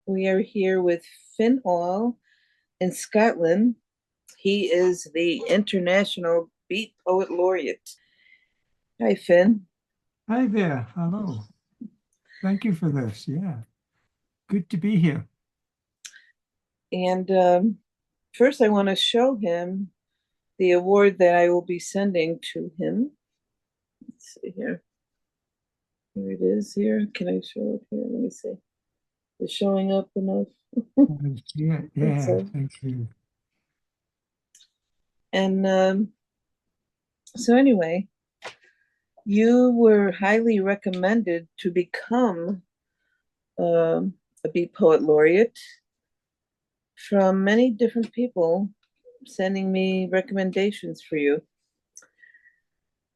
We are here with Int'l in Scotland. He is the International Beat Poet Laureate. Hi, Finn. Hi there. Hello. Thank you for this. Yeah. Good to be here. And first, I want to show him the award that I will be sending to him. Let's see here. Here it is. Here, can I show it here? Let me see. Is it showing up enough? Yeah, It's yeah. Thank you. and so anyway, you were highly recommended to become a Beat Poet Laureate from many different people sending me recommendations for you.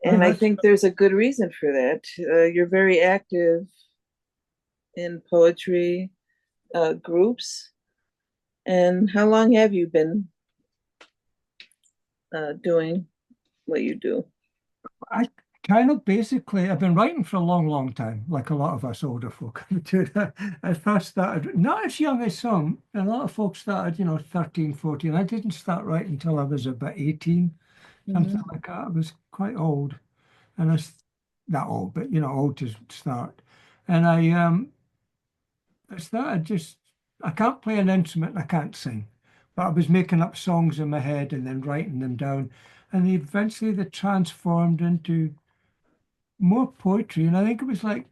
Oh, And I think there's a good reason for that. You're very active in poetry groups. And how long have you been doing what you do? I kind of basically, I've been writing for a long, long time, like a lot of us older folk do. I first started, not as young as some, a lot of folks started, 13, 14. I didn't start writing until I was about 18, something Mm-hmm. like that. I was quite old, and not old, but, old to start. And I started just, I can't play an instrument, I can't sing, but I was making up songs in my head and then writing them down. And eventually they transformed into more poetry. And I think it was like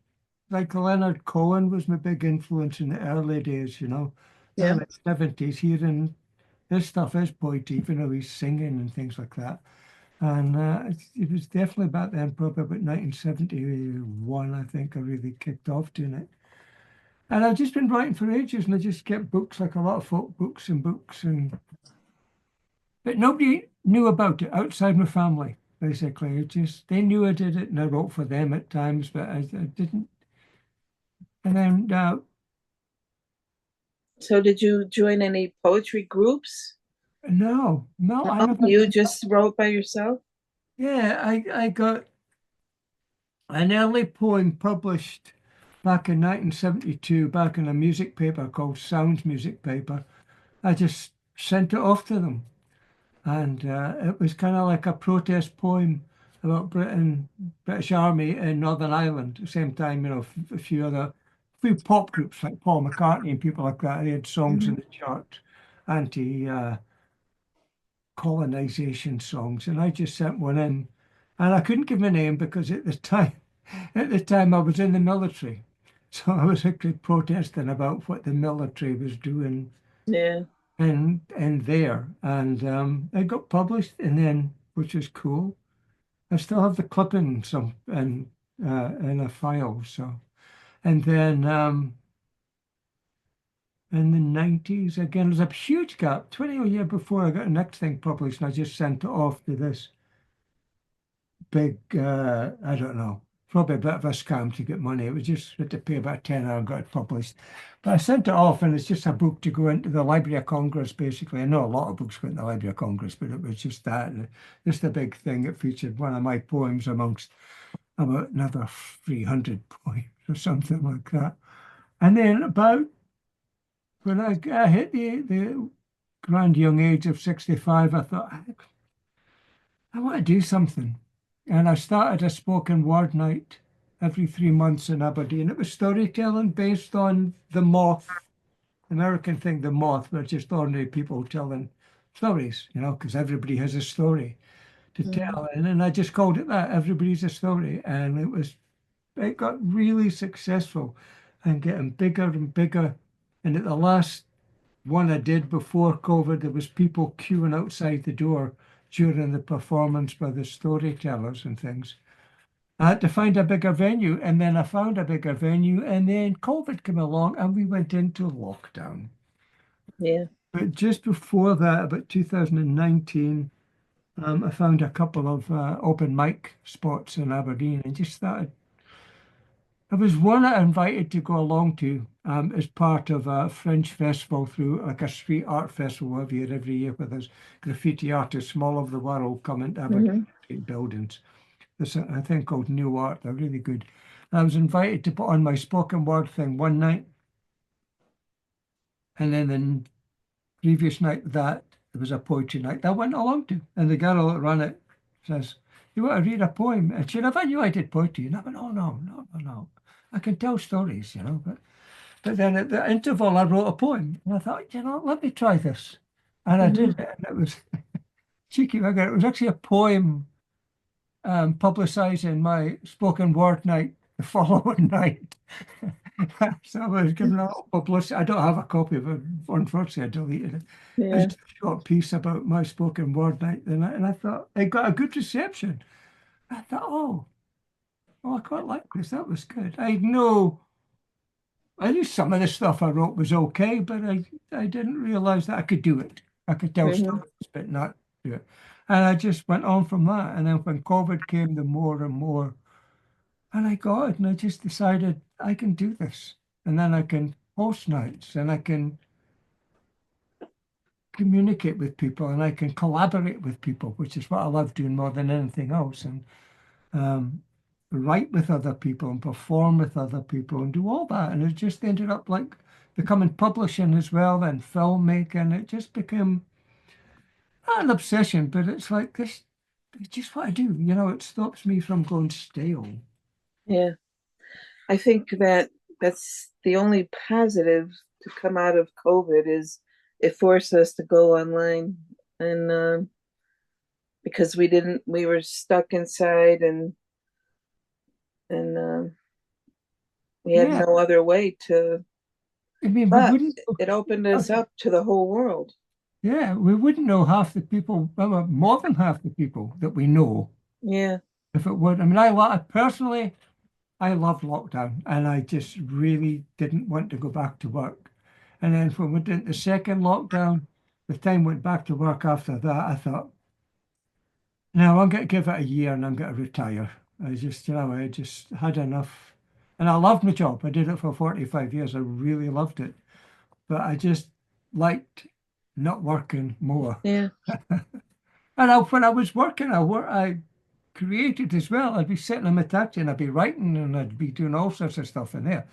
Leonard Cohen was my big influence in the early days, Yeah. early 70s. Hearing this stuff is poetry, even though he's singing and things like that. And it was definitely back then, probably about 1971, I think I really kicked off doing it. And I've just been writing for ages, and I just kept books, like a lot of folk books and books, but nobody knew about it outside my family. Basically, it just they knew I did it, and I wrote for them at times, but I didn't. And then So did you join any poetry groups? no, no, I No, never. you just wrote by yourself? Yeah, I got an early poem published back in 1972, back in a music paper called Sounds Music Paper. I just sent it off to them. And it was kind of like a protest poem about British Army in Northern Ireland. At the same time, a few pop groups like Paul McCartney and people like that. They had songs in Mm-hmm. the chart, anti-colonization songs, and I just sent one in, and I couldn't give my name because at the time I was in the military, so I was actually protesting about what the military was doing Yeah. and there, and it got published, and then, which is cool. I still have the clipping in a file. So, and then in the 90s again, there's a huge gap. 20 a year before I got the next thing published, and I just sent it off to this big, I don't know, probably a bit of a scam to get money. It was just had to pay about 10 and got it published. But I sent it off, and it's just a book to go into the Library of Congress, basically. I know a lot of books go into the Library of Congress, but it was just that, and just a big thing. It featured one of my poems amongst about another 300 poems or something like that. And then about when I hit the grand young age of 65, I thought, I want to do something. And I started a spoken word night every 3 months in Aberdeen. It was storytelling based on The Moth, American thing, The Moth, where just ordinary people telling stories, because everybody has a story to Mm-hmm. tell. And then I just called it that, Everybody's a Story. And it got really successful and getting bigger and bigger. And at the last one I did before COVID, there was people queuing outside the door during the performance by the storytellers and things. I had to find a bigger venue, and then I found a bigger venue, and then COVID came along, and we went into lockdown. Yeah. But just before that, about 2019, I found a couple of open mic spots in Aberdeen, and just started. There was one I invited to go along to as part of a Fringe festival, through like a street art festival every year, where there's graffiti artists from all over the world come into Aberdeen Mm-hmm. buildings. There's a thing called New Art. They're really good. And I was invited to put on my spoken word thing one night. And then the previous night that there was a poetry night that I went along to. And the girl that ran it says, "You want to read a poem?" And she never knew I did poetry. And I went, "Oh, no, no, no, no. I can tell stories, you know." But then at the interval, I wrote a poem. And I thought, let me try this. And I Hmm. did it. And it was cheeky bugger. It was actually a poem publicising my spoken word night the following night. So I was given a little publicity. I don't have a copy of it. Unfortunately, I deleted it. It's Yeah. just a short piece about my spoken word night. And I thought it got a good reception. I thought, I quite like this. That was good. I knew some of the stuff I wrote was okay, but I didn't realize that I could do it. I could tell Hmm. stories, but not do it. And I just went on from that. And then when COVID came, the more and more, and I got it, and I just decided I can do this. And then I can host nights, and I can communicate with people, and I can collaborate with people, which is what I love doing more than anything else. And um, write with other people and perform with other people and do all that. And it just ended up like becoming publishing as well, then filmmaking. It just became not an obsession, but it's like this, it's just what I do. It stops me from going stale. Yeah. I think that that's the only positive to come out of COVID is it forced us to go online, and because we were stuck inside, and we had Yeah. no other way to, I mean, we but wouldn't, it opened us up to the whole world. yeah, we wouldn't know half the people, well, more than half the people that we know Yeah. if it would. I mean, personally, I loved lockdown and I just really didn't want to go back to work. And then when we did the second lockdown, the time went back to work after that, I thought, no, I'm going to give it a year and I'm going to retire. I just had enough. And I loved my job. I did it for 45 years. I really loved it. But I just liked not working more. Yeah. And when I was working, I created as well. I'd be sitting in my taxi and I'd be writing and I'd be doing all sorts of stuff in there.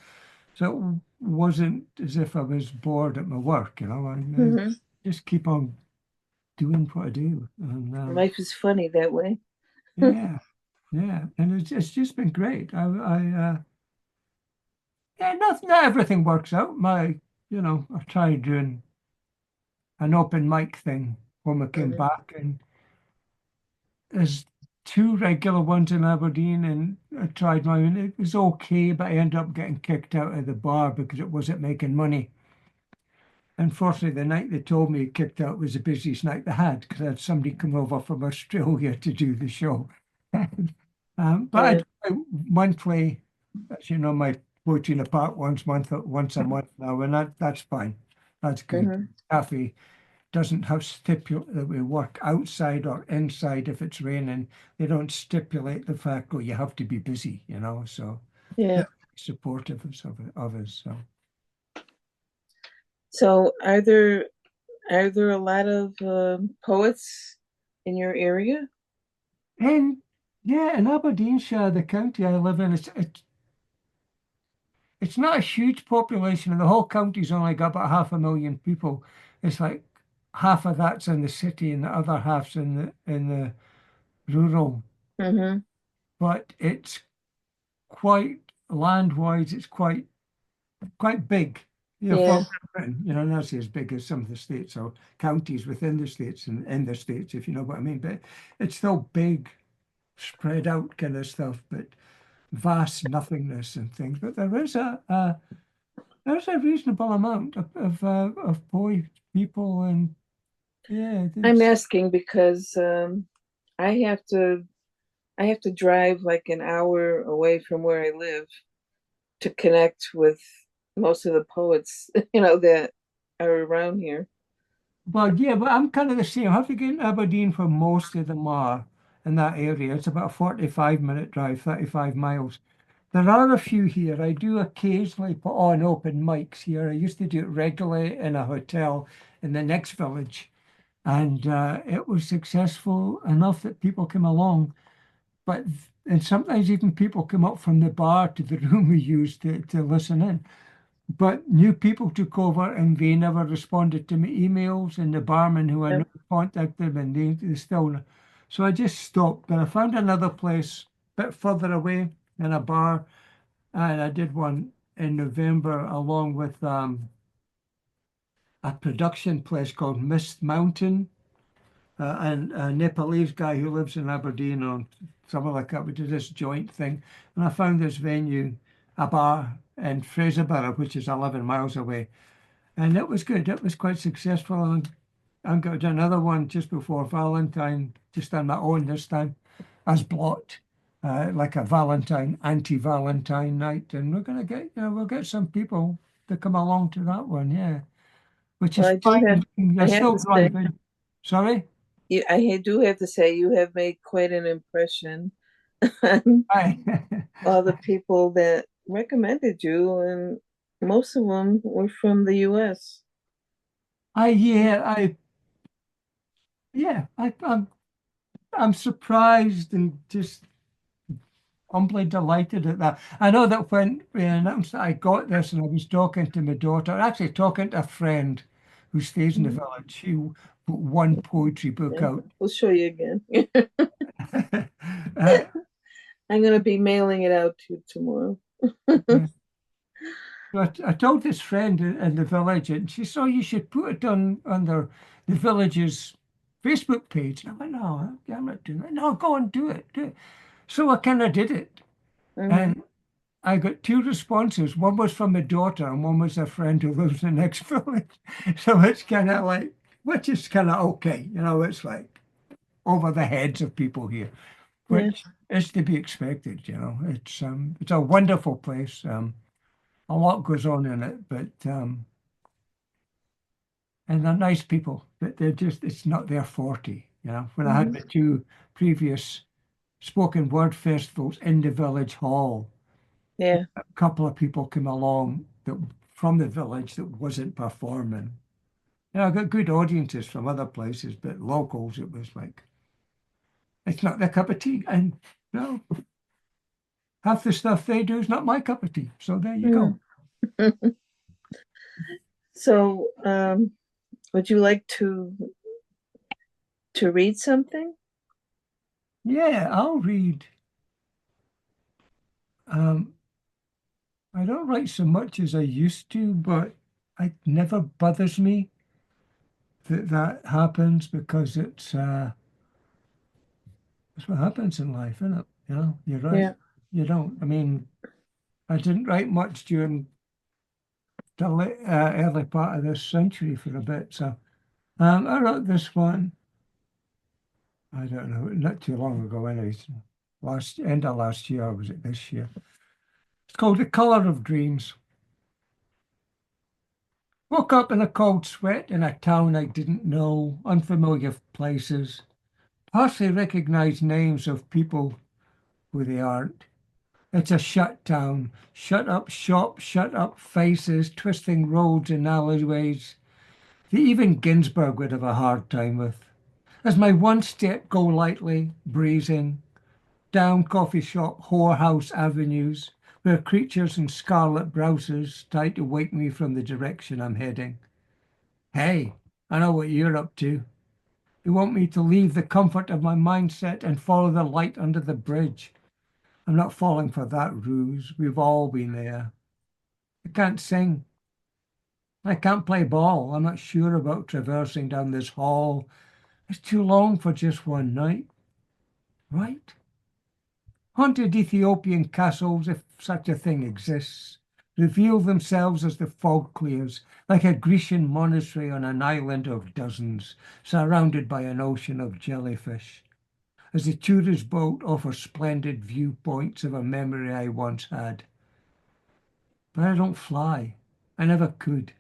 So it wasn't as if I was bored at my work. I Hmm. just keep on doing what I do. And Life is funny that way. yeah, yeah. And it's just been great. Yeah, not everything works out. I tried doing an open mic thing when I came Hmm. back, and there's two regular ones in Aberdeen, and I tried mine, and it was okay, but I ended up getting kicked out of the bar because it wasn't making money. Unfortunately, the night they told me kicked out was the busiest night they had because I had somebody come over from Australia to do the show. But I Yeah. do my monthly, as you know, my poetry in the park once a month now, and that's fine. That's good. Hmm. Cafe doesn't have stipulate that we work outside or inside if it's raining. They don't stipulate the fact, oh, you have to be busy. So Yeah. they're supportive of us. So. So are there a lot of poets in your area? And yeah, in Aberdeenshire, the county I live in, it's not a huge population, and the whole county's only got about 500,000 people. It's like half of that's in the city, and the other half's in the rural. Hmm. But it's quite land-wise, it's quite big. Yeah. For Britain, not as big as some of the states or counties within the states and in the states, if you know what I mean. But it's still big, spread out kind of stuff. But vast nothingness and things, but there's a reasonable amount of boy people, and yeah, I'm there's asking because I have to I have to drive like an hour away from where I live to connect with most of the poets, that are around here. well, yeah, but I'm kind of the same. I have to get in Aberdeen for most of them are in that area. It's about a 45-minute drive, 35 miles. There are a few here. I do occasionally put on open mics here. I used to do it regularly in a hotel in the next village, and it was successful enough that people came along. But and sometimes even people come up from the bar to the room we use to listen in. but new people took over and they never responded to my emails, and the barman who I Yeah. know contacted them and they still. So I just stopped. But I found another place a bit further away in a bar, and I did one in November along with a production place called Mist Mountain. And a Nepalese guy who lives in Aberdeen or somewhere like that. We did this joint thing, and I found this venue, a bar in Fraserburgh, which is 11 miles away, and it was good. It was quite successful, and I'm going to do another one just before Valentine, just on my own this time, as Blot, like a Valentine, anti-Valentine night, and we're going to get, we'll get some people to come along to that one, yeah, which Well, is I do have, fine. I You're have still to say, driving. Sorry? do have to say, you have made quite an impression on Aye. all the people that recommended you, and most of them were from the U.S. Yeah, I'm surprised and just humbly delighted at that. I know that when we announced that I got this and I was talking to my daughter, actually talking to a friend who stays in the Mhm. village, she put one poetry book Yeah, out. we'll show you again. uh, I'm going to be mailing it out to you tomorrow. but I told this friend in the village, and she said, "Oh, you should put it on under the village's Facebook page." And I went, "No, I'm not doing that." "No, go and do it. Do it." So I kind of did it. Hmm. And I got two responses. One was from my daughter, and one was a friend who lives in the next village. So it's kind of like, which is kind of okay. It's like over the heads of people here, Yeah, which is to be expected. It's a wonderful place. A lot goes on in it, but and they're nice people. But it's not their forte. When I had hmm, the two previous spoken word festivals in the village hall, yeah, a couple of people came along that from the village that wasn't performing. I got good audiences from other places, but locals, it was like, it's not their cup of tea. And no, half the stuff they do is not my cup of tea. So there you hmm. go. So, would you like to read something? Yeah, I'll read. Um, I don't write so much as I used to, but it never bothers me that that happens because it's what happens in life, isn't it? You write, Yeah. you don't. I mean, I didn't write much during the early part of this century for a bit. So I wrote this one, I don't know, not too long ago, anyways. End of last year, or was it this year? It's called The Color of Dreams. Woke up in a cold sweat in a town I didn't know, unfamiliar places, partially recognized names of people who they aren't. It's a shut town, shut up shops, shut up faces, twisting roads and alleyways that even Ginsberg would have a hard time with. As my one step go lightly, breezing, down coffee shop, whorehouse avenues, where creatures in scarlet blouses try to wake me from the direction I'm heading. Hey, I know what you're up to. You want me to leave the comfort of my mindset and follow the light under the bridge. I'm not falling for that ruse. We've all been there. I can't sing. I can't play ball. I'm not sure about traversing down this hall. It's too long for just one night, right? Haunted Ethiopian castles, if such a thing exists, reveal themselves as the fog clears, like a Grecian monastery on an island of dozens, surrounded by an ocean of jellyfish. As the tourist boat offers splendid viewpoints of a memory I once had. But I don't fly. I never could,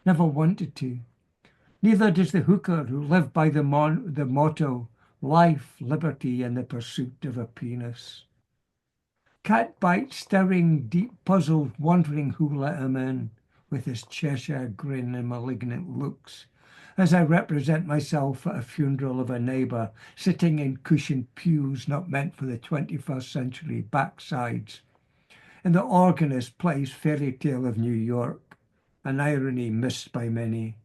never wanted to. Neither does the hooker who lived by the motto, life, liberty, and the pursuit of a penis. Cat bite stirring, deep puzzled, wondering who let him in, with his Cheshire grin and malignant looks, as I represent myself at a funeral of a neighbour, sitting in cushioned pews not meant for the 21st century backsides, and the organist plays Fairy Tale of New York. an irony missed by many.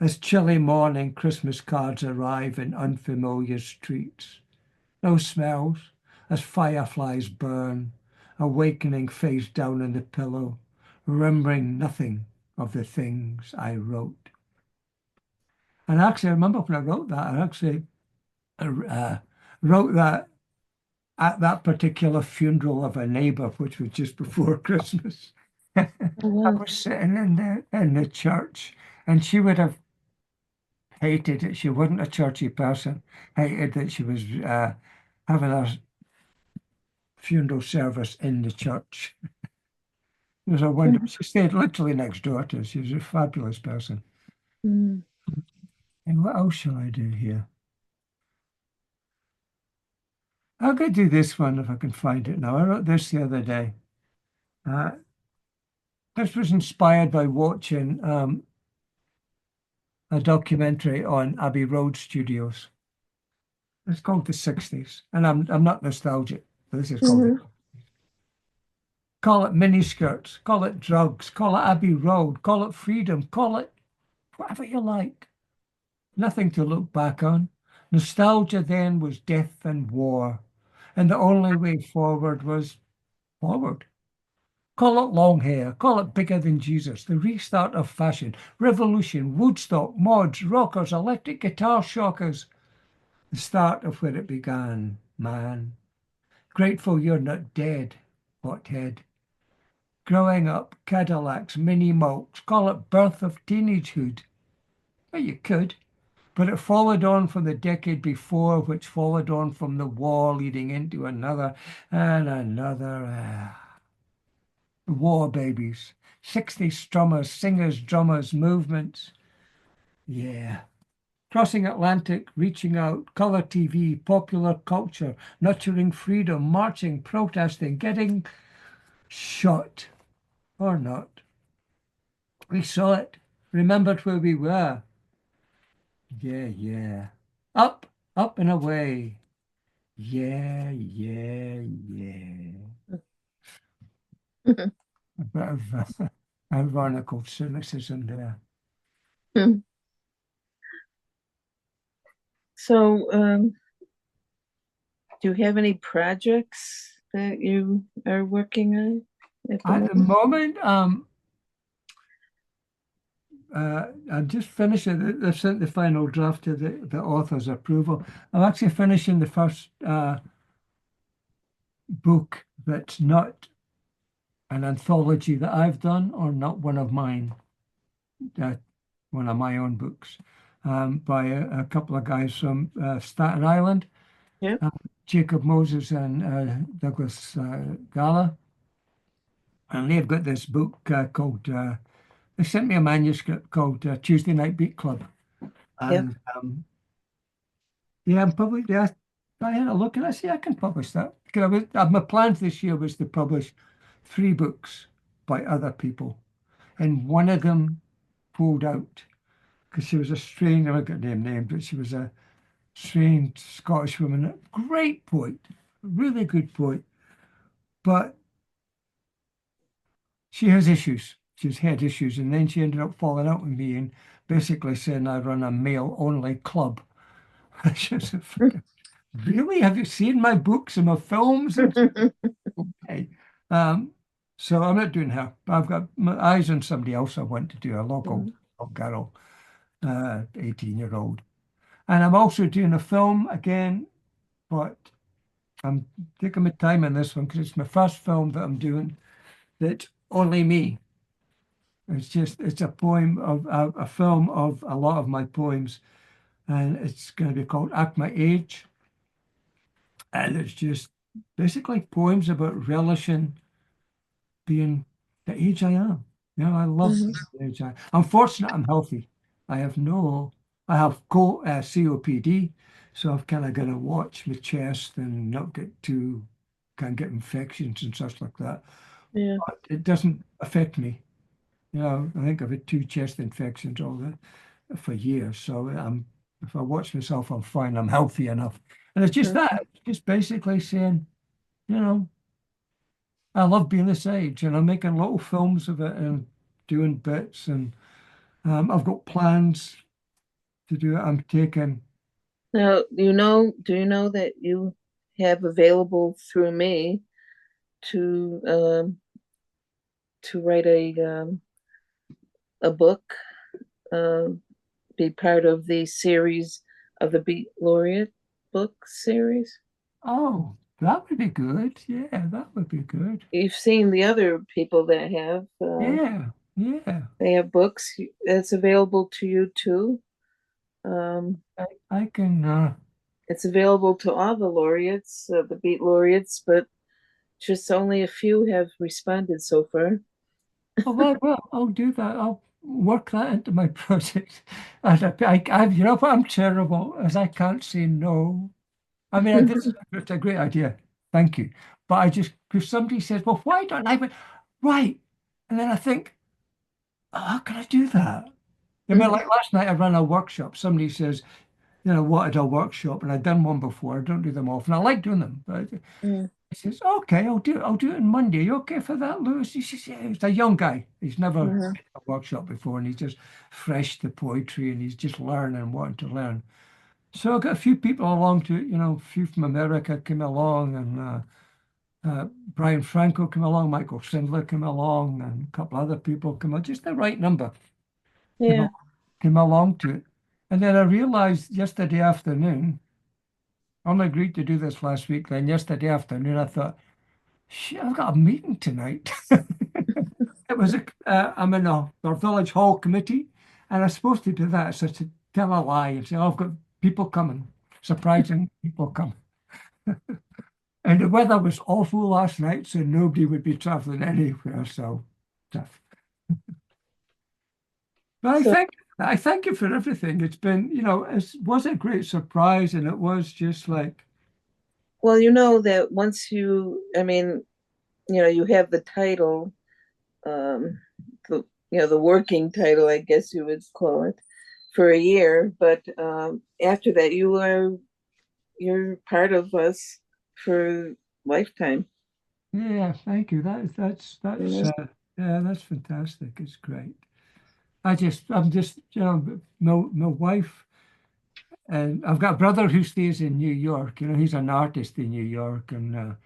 As chilly morning Christmas cards arrive in unfamiliar streets, no smells, as fireflies burn, awakening face down in the pillow, remembering nothing of the things I wrote. And actually, I remember when I wrote that, I actually wrote that at that particular funeral of a neighbour, which was just before Christmas. I Oh, wow. was sitting in the church, and she would have hated it. She wasn't a churchy person. Hated that she was having a funeral service in the church. It was a wonder. She stayed literally next door to us. She was a fabulous person. Mm. And what else shall I do here? I'll go do this one if I can find it now. I wrote this the other day. Uh, this was inspired by watching a documentary on Abbey Road Studios. It's called The 60s, and I'm not nostalgic. This is called Mhm. Call it miniskirts, call it drugs, call it Abbey Road, call it freedom, call it whatever you like. Nothing to look back on. Nostalgia then was death and war, and the only way forward was forward. Call it long hair, call it bigger than Jesus, the restart of fashion, revolution, Woodstock, mods, rockers, electric guitar shockers, the start of where it began, man. Grateful you're not dead, hothead. Growing up, Cadillacs, mini malts, call it birth of teenagehood. Well, you could, but it followed on from the decade before, which followed on from the war leading into another and another. War babies, 60 strummers, singers, drummers, movements. Yeah. Crossing Atlantic, reaching out, color TV, popular culture, nurturing freedom, marching, protesting, getting shot or not. We saw it, remembered where we were. Yeah, yeah. Up, up and away. Yeah, yeah, yeah. A bit of ironical cynicism there. So, do you have any projects that you are working on at the At the moment? moment, I'm just finishing. They've sent the final draft to the author's approval. I'm actually finishing the first book that's not an anthology that I've done or not one of mine, uh, one of my own books, by a couple of guys from Staten Island, Yeah, Jacob Moses and Douglas Gala. And they've got this book called, they sent me a manuscript called Tuesday Night Beat Club. yeah. And yeah, I'm probably, yeah, I had a look and I see I can publish that. Because my plans this year was to publish 3 books by other people. And one of them pulled out because she was a strange, I got name named, but she was a strange Scottish woman, a great poet, really good poet. But she has issues. She's had issues. And then she ended up falling out with me and basically saying I run a male only club. She was a fucking, really? Have you seen my books and my films? And okay. Um, so I'm not doing her. I've got my eyes on somebody else I want to do, a local girl, 18-year-old. And I'm also doing a film again, but I'm taking my time on this one because it's my first film that I'm doing that's only me. It's a poem of a film of a lot of my poems, and it's going to be called Act My Age. And it's just basically poems about relishing being the age I am. You know, I love Mhm. being the age I am. I'm fortunate I'm healthy. I have no, I have COPD, so I've kind of got to watch my chest and not get too, can't get infections and such like that. Yeah. But it doesn't affect me. You know, I think I've had 2 chest infections all that for years. So if I watch myself, I'm fine. I'm healthy enough. And it's just Mhm. that, it's just basically saying, you know, I love being this age and I'm making little films of it. And doing bits, and I've got plans to do it. I'm taking. Now, do you know that you have available through me to write a book, um, be part of the series of the Beat Laureate book series? Oh, that would be good. Yeah, that would be good. You've seen the other people that have Yeah, yeah. they have books. It's available to you too. Um, I can. it's available to all the laureates, the Beat Laureates, but just only a few have responded so far. Oh, well, I'll do that. I'll work that into my project. And you know what? I'm terrible as I can't say no. I mean, it's a great idea. Thank you. But if somebody says, well, why don't I? Right. And then I think, oh, how can I do that? I mean, like last night I ran a workshop. Somebody says, wanted a workshop, and I'd done one before. I don't do them often. I like doing them, but Mm, he says, okay, I'll do it. I'll do it on Monday. You okay for that, Lewis? He says, yeah. He's a young guy. He's never been mhm. to a workshop before, and he's just fresh to poetry, and he's just learning, wanting to learn. So I got a few people along to it. A few from America came along, and Brian Franco came along, Michael Sindler came along, and a couple other people came along. Just the right number came Yeah. along, came along to it. And then I realized yesterday afternoon, I only agreed to do this last week. Then yesterday afternoon, I thought, shit, I've got a meeting tonight. I'm in our village hall committee, and I'm supposed to do that. So to tell a lie and say, oh, I've got people coming, surprising people coming. And the weather was awful last night, so nobody would be traveling anywhere. So tough. But So, I thank you for everything. It's been, it was a great surprise, and it was just like, well, you know that once I mean, you have the title, um, the working title, I guess you would call it, for a year. But after that, you're part of us for lifetime. yeah, thank you. You know? Yeah, that's fantastic. It's great. I'm just, my wife, and I've got a brother who stays in New York. He's an artist in New York, and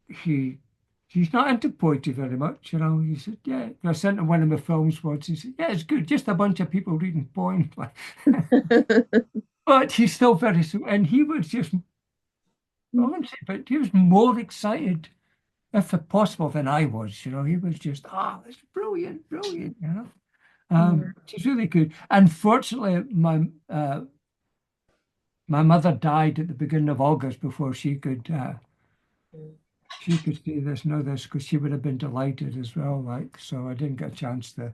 he he's not into poetry very much. He said, yeah. I sent him one of my films once. He said, yeah, it's good. Just a bunch of people reading poems. But he's still very sweet. And he was just, I wouldn't say, but he was more excited, if possible, than I was. He was just, it's brilliant, brilliant. Which is really good. Unfortunately, my mother died at the beginning of August before she could see this, know this, because she would have been delighted as well. Like, so I didn't get a chance to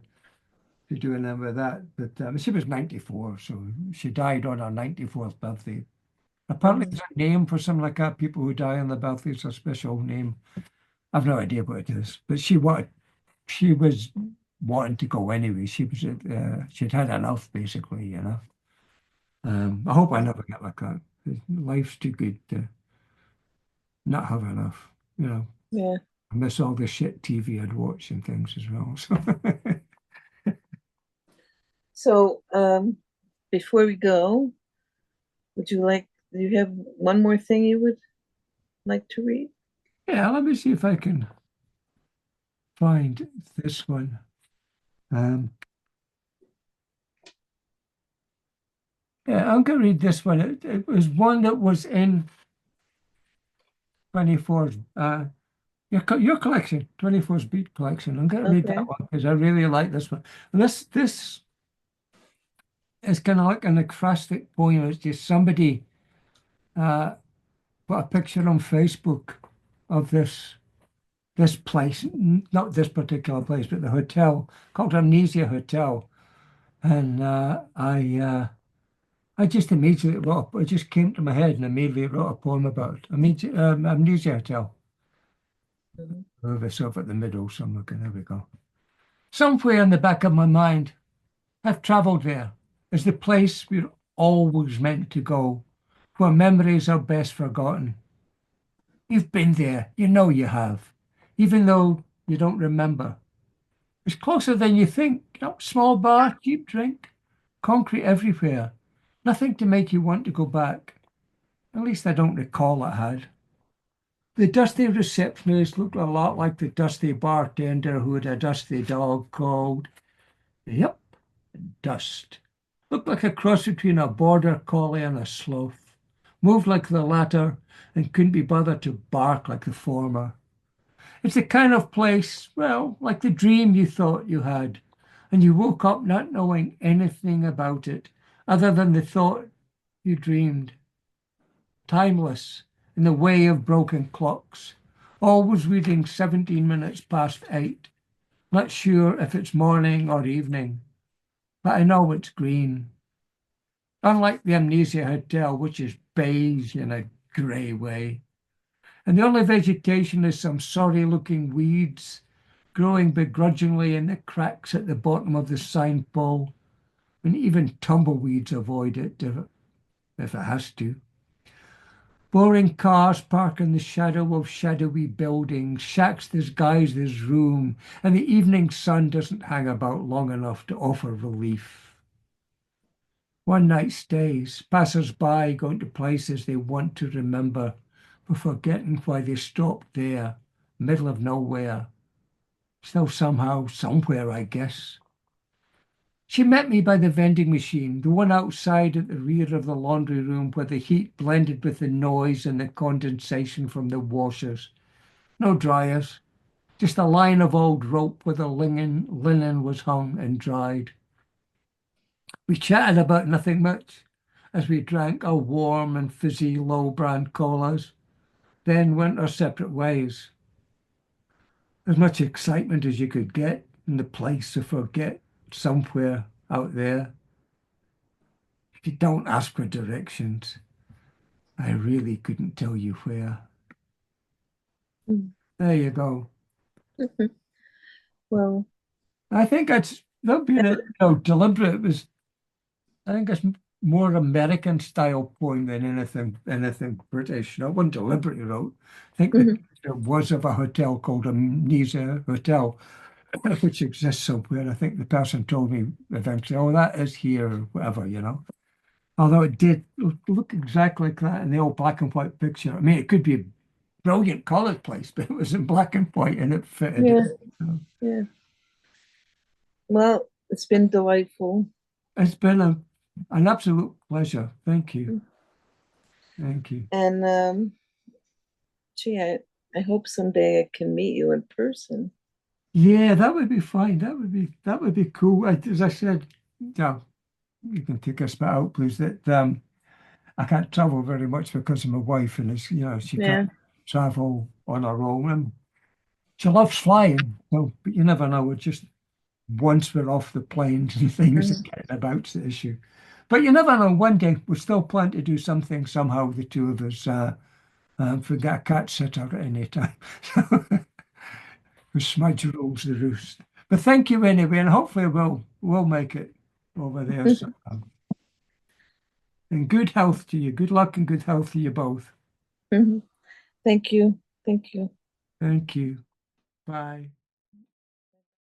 do anything with that. But she was 94, so she died on her 94th birthday. Apparently, there's a name for something like that. People who die on their birthday, it's a special name. I've no idea what it is, but she was wanting to go anyway. She'd had enough, basically. I hope I never get like that. Life's too good to not have enough. Yeah. I miss all the shit TV I'd watch and things as well. So So, before we go, do you have one more thing you would like to read? yeah, let me see if I can find this one. Um, yeah, I'm going to read this one. It was one that was in 24's your collection, 24's Beat collection. I'm going to read Okay. that one because I really like this one. And this is kind of like an acrostic poem. It's just somebody uh, put a picture on Facebook of this place, not this particular place, but the hotel called Amnesia Hotel. And I just immediately it just came to my head and immediately wrote a poem about it. Amnesia Hotel. Mhm. Move this up at the middle somewhere. Okay, there we go. Somewhere in the back of my mind, I've traveled there. It's the place we're always meant to go, where memories are best forgotten. You've been there, you know you have, even though you don't remember. It's closer than you think. You know, small bar, cheap drink, concrete everywhere. Nothing to make you want to go back. At least I don't recall it had. The dusty receptionist looked a lot like the dusty bartender who had a dusty dog called, yep, Dust. Looked like a cross between a border collie and a sloth. Moved like the latter and couldn't be bothered to bark like the former. It's the kind of place, well, like the dream you thought you had, and you woke up not knowing anything about it other than the thought you dreamed. Timeless, in the way of broken clocks, always reading 17 minutes past 8. Not sure if it's morning or evening, but I know it's green. Unlike the Amnesia Hotel, which is beige in a grey way. And the only vegetation is some sorry-looking weeds growing begrudgingly in the cracks at the bottom of the sign pole, and even tumbleweeds avoid it if it has to. Boring cars park in the shadow of shadowy buildings, shacks disguise this room, and the evening sun doesn't hang about long enough to offer relief. One night stays, passers-by going to places they want to remember, but forgetting why they stopped there, middle of nowhere. Still somehow, somewhere, I guess. She met me by the vending machine, the one outside at the rear of the laundry room where the heat blended with the noise and the condensation from the washers. No dryers, just a line of old rope where the linen was hung and dried. We chatted about nothing much as we drank our warm and fizzy low-brand colas, then went our separate ways. As much excitement as you could get in the place to forget somewhere out there. If you don't ask for directions, I really couldn't tell you where. Mm. There you go. Well, I think that being a deliberate. It was, I think it's more American style poem than anything British. You know, it wasn't deliberately wrote. I think that mhm, there was of a hotel called Amnesia Hotel, which exists somewhere. I think the person told me eventually, oh, that is here, or whatever, you know. Although it did look exactly like that in the old black and white picture. I mean, it could be a brilliant colored place, but it was in black and white and it fitted yeah, it. So yeah. Well, it's been delightful. it's been an absolute pleasure. Thank you. Thank you. And gee, I hope someday I can meet you in person. Yeah, that would be fine. That would be cool. As I said, yeah, you can take us back out, please. That I can't travel very much because of my wife, and it's she can't Yeah. travel on her own. And she loves flying, so but you never know. It's just once we're off the planes and things, and Mhm. getting about's the issue. But you never know. One day we're still planning to do something somehow. The two of us, if we get a cat sitter at any time. So Smudge rules the roost. But thank you anyway, and hopefully we'll make it over there sometime. And good health to you. Good luck and good health to you both. Mhm. Thank you. Thank you. Thank you. Bye.